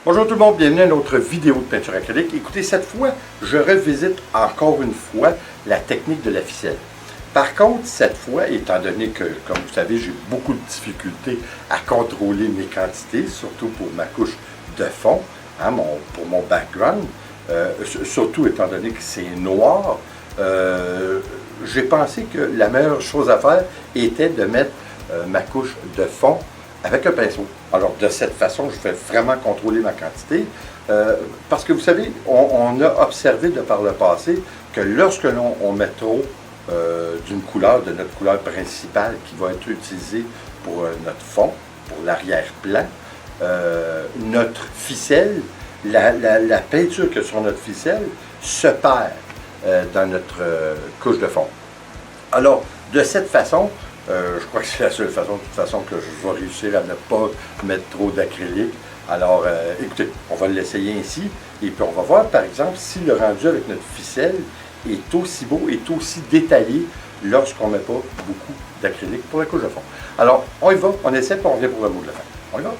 Bonjour tout le monde, bienvenue à une autre vidéo de peinture acrylique. Écoutez, cette fois, je revisite encore une fois la technique de la ficelle. Par contre, cette fois, étant donné que, comme vous savez, j'ai beaucoup de difficultés à contrôler mes quantités, surtout pour ma couche de fond, pour mon background, surtout étant donné que c'est noir, j'ai pensé que la meilleure chose à faire était de mettre ma couche de fond avec un pinceau. Alors, de cette façon, je vais vraiment contrôler ma quantité. Parce que vous savez, on a observé de par le passé que lorsque on met trop d'une couleur, de notre couleur principale qui va être utilisée pour notre fond, pour l'arrière-plan, notre ficelle, la peinture que sur notre ficelle se perd dans notre couche de fond. Alors, de cette façon, je crois que c'est la seule façon, de toute façon, que je vais réussir à ne pas mettre trop d'acrylique. Alors, écoutez, on va l'essayer ainsi, et puis on va voir, par exemple, si le rendu avec notre ficelle est aussi beau, est aussi détaillé lorsqu'on ne met pas beaucoup d'acrylique pour la couche de fond. Alors, on y va, on essaie, puis on revient pour le mot de la fin. On y va?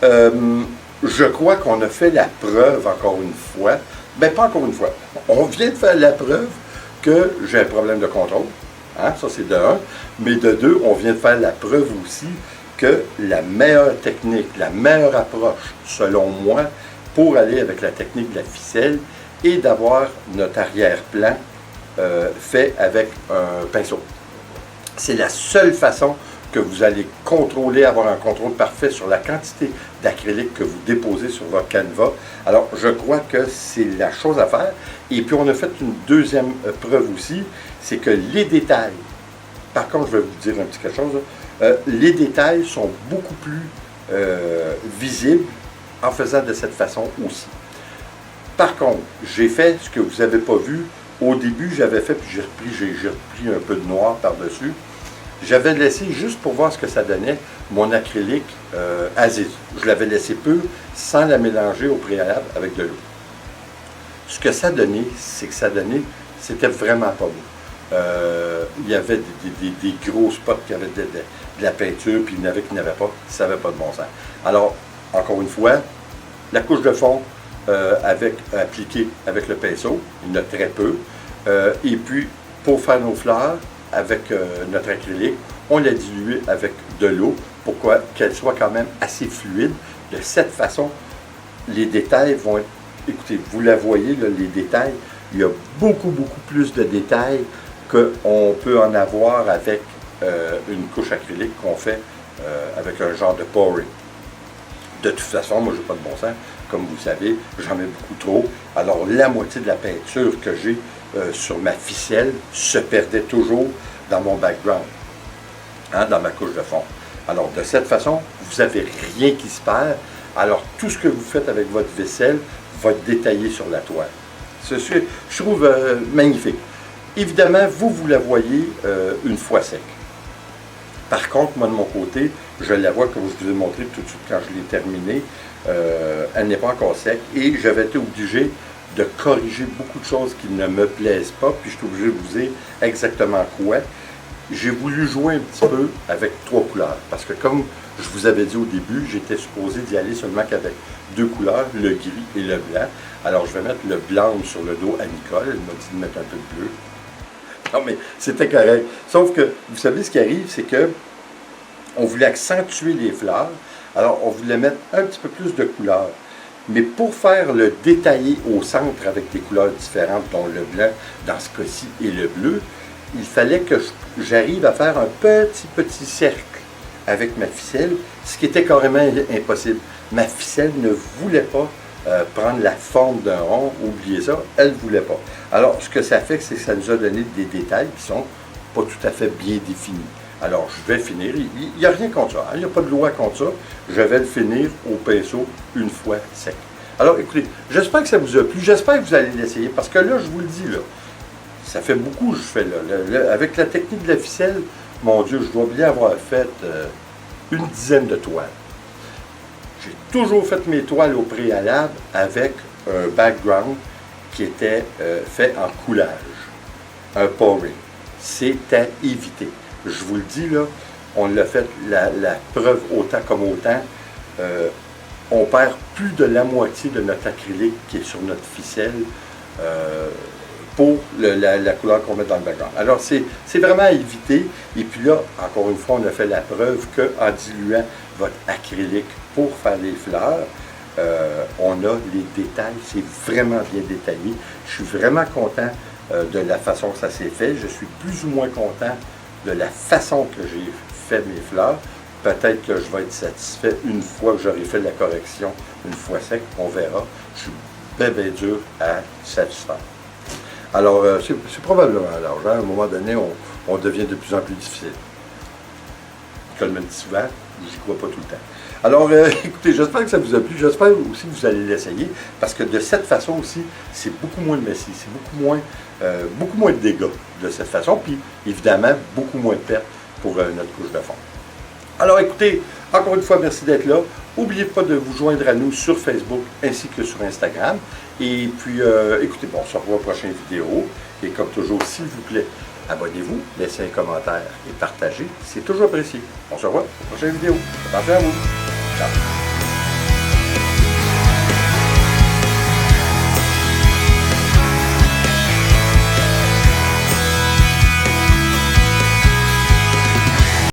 Je crois qu'on a fait la preuve encore une fois, ben pas encore une fois, on vient de faire la preuve que j'ai un problème de contrôle, hein, ça c'est de un, mais de deux, on vient de faire la preuve aussi que la meilleure technique, la meilleure approche, selon moi, pour aller avec la technique de la ficelle, est d'avoir notre arrière-plan fait avec un pinceau. C'est la seule façon que vous allez contrôler, avoir un contrôle parfait sur la quantité d'acrylique que vous déposez sur votre canevas. Alors, je crois que c'est la chose à faire. Et puis, on a fait une deuxième preuve aussi, c'est que les détails, par contre, je vais vous dire un petit quelque chose, les détails sont beaucoup plus visibles en faisant de cette façon aussi. Par contre, j'ai fait ce que vous n'avez pas vu. Au début, j'avais fait, puis j'ai repris un peu de noir par-dessus. J'avais laissé, juste pour voir ce que ça donnait, mon acrylique Aziz. Je l'avais laissé peu, sans la mélanger au préalable avec de l'eau. Ce que ça donnait, c'est que ça donnait, c'était vraiment pas beau. Il y avait des gros spots qui avaient de la peinture, puis il y en avait qui n'avaient pas, ça n'avait pas de bon sens. Alors, encore une fois, la couche de fond appliquée avec le pinceau, il y en a très peu. Et puis, pour faire nos fleurs, avec notre acrylique, on l'a dilué avec de l'eau pour qu'elle soit quand même assez fluide. De cette façon, les détails vont être... Écoutez, vous la voyez, là, les détails, il y a beaucoup plus de détails qu'on peut en avoir avec une couche acrylique qu'on fait avec un genre de pouring. De toute façon, moi, je n'ai pas de bon sens. Comme vous savez, j'en mets beaucoup trop. Alors, la moitié de la peinture que j'ai sur ma ficelle se perdait toujours dans mon background, hein, dans ma couche de fond. Alors, de cette façon, vous n'avez rien qui se perd. Alors, tout ce que vous faites avec votre vaisselle va être détaillé sur la toile. Ceci, je trouve magnifique. Évidemment, vous la voyez une fois sec. Par contre, moi, de mon côté, je la vois, comme je vous ai montré tout de suite quand je l'ai terminée, elle n'est pas encore sec et j'avais été obligé de corriger beaucoup de choses qui ne me plaisent pas, puis je suis obligé de vous dire exactement quoi. J'ai voulu jouer un petit peu avec 3 couleurs, parce que comme je vous avais dit au début, j'étais supposé d'y aller seulement qu'avec 2 couleurs, le gris et le blanc. Alors je vais mettre le blanc sur le dos à Nicole, elle m'a dit de mettre un peu de bleu. Non mais c'était correct. Sauf que, vous savez ce qui arrive, c'est que on voulait accentuer les fleurs, alors on voulait mettre un petit peu plus de couleurs. Mais pour faire le détaillé au centre avec des couleurs différentes, dont le blanc dans ce cas-ci et le bleu, il fallait que j'arrive à faire un petit cercle avec ma ficelle, ce qui était carrément impossible. Ma ficelle ne voulait pas prendre la forme d'un rond, oubliez ça, elle ne voulait pas. Alors, ce que ça fait, c'est que ça nous a donné des détails qui sont pas tout à fait bien définis. Alors, je vais finir, il n'y a rien contre ça, hein? Il n'y a pas de loi contre ça, je vais le finir au pinceau une fois sec. Alors, écoutez, j'espère que ça vous a plu, j'espère que vous allez l'essayer, parce que là, je vous le dis, là, ça fait beaucoup que je fais, là, avec la technique de la ficelle, mon Dieu, je dois bien avoir fait une dizaine de toiles. J'ai toujours fait mes toiles au préalable avec un background qui était fait en coulage, un pouring. C'est à éviter. Je vous le dis, là, on l'a fait la preuve autant comme autant. On perd plus de la moitié de notre acrylique qui est sur notre ficelle pour la couleur qu'on met dans le background. Alors, c'est vraiment à éviter. Et puis là, encore une fois, on a fait la preuve qu'en diluant votre acrylique pour faire les fleurs, on a les détails. C'est vraiment bien détaillé. Je suis vraiment content de la façon que ça s'est fait. Je suis plus ou moins content de la façon que j'ai fait mes fleurs. Peut-être que je vais être satisfait une fois que j'aurai fait la correction, une fois sec, on verra. Je suis bien dur à satisfaire. Alors, c'est probablement l'argent. À un moment donné, on devient de plus en plus difficile. Comme je me dis souvent, j'y crois pas tout le temps. Alors, écoutez, j'espère que ça vous a plu. J'espère aussi que vous allez l'essayer, parce que de cette façon aussi, c'est beaucoup moins messy, c'est beaucoup moins de dégâts de cette façon, puis évidemment, beaucoup moins de pertes pour notre couche de fond. Alors, écoutez, encore une fois, merci d'être là. N'oubliez pas de vous joindre à nous sur Facebook ainsi que sur Instagram. Et puis, écoutez, bon, on se revoit aux prochaines vidéos. Et comme toujours, s'il vous plaît, abonnez-vous, laissez un commentaire et partagez. C'est toujours apprécié. On se revoit aux prochaines vidéos. Attention à vous. Ciao.